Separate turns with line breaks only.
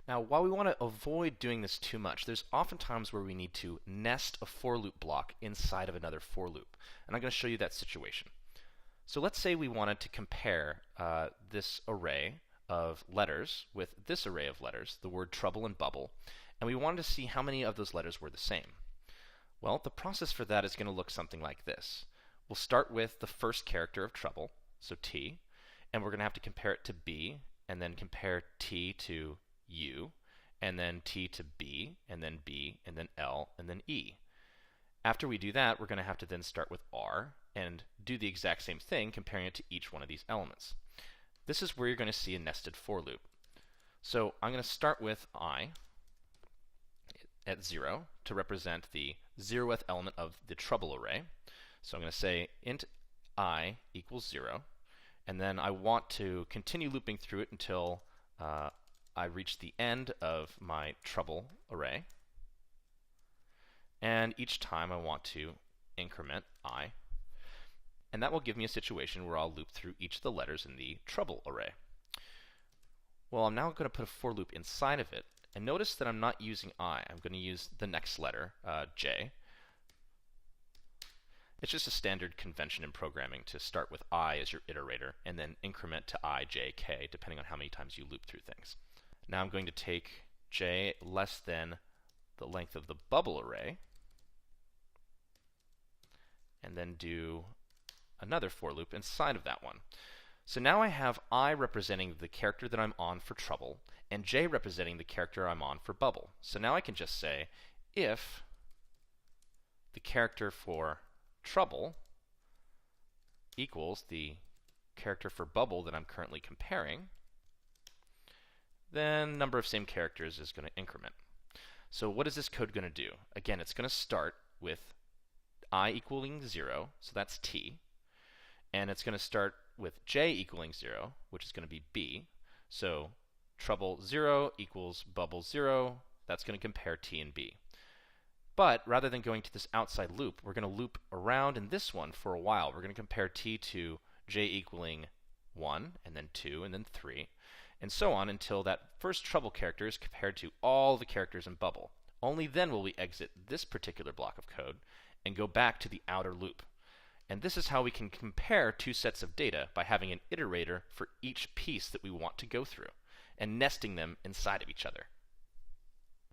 Now, while we want to avoid doing this too much, there's often times where we need to nest a for loop block inside of another for loop. And I'm going to show you that situation. So let's say we wanted to compare this array of letters with this array of letters, the word trouble and bubble, and we wanted to see how many of those letters were the same. Well, the process for that is going to look something like this. We'll start with the first character of trouble, so T, and we're going to have to compare it to B, and then compare T to U, and then T to B, and then B, and then L, and then E. After we do that, we're going to have to then start with R and do the exact same thing, comparing it to each one of these elements. This is where you're going to see a nested for loop. So I'm going to start with I at 0 to represent the 0th element of the trouble array. So I'm going to say int I equals 0, and then I want to continue looping through it until I reach the end of my trouble array. And each time I want to increment I. And that will give me a situation where I'll loop through each of the letters in the trouble array. Well, I'm now going to put a for loop inside of it. And notice that I'm not using I. I'm going to use the next letter, J. It's just a standard convention in programming to start with I as your iterator and then increment to I, J, K, depending on how many times you loop through things. Now I'm going to take J less than the length of the bubble array and then do another for loop inside of that one. So now I have I representing the character that I'm on for trouble and J representing the character I'm on for bubble. So now I can just say if the character for trouble equals the character for bubble that I'm currently comparing, then number of same characters is going to increment. So what is this code going to do? Again, it's going to start with I equaling 0, so that's T, and it's going to start with J equaling 0, which is going to be B. So trouble 0 equals bubble 0, that's going to compare T and B. But rather than going to this outside loop, we're going to loop around in this one for a while. We're going to compare T to J equaling 1, and then 2, and then 3, and so on until that first trouble character is compared to all the characters in bubble. Only then will we exit this particular block of code and go back to the outer loop. And this is how we can compare two sets of data by having an iterator for each piece that we want to go through and nesting them inside of each other.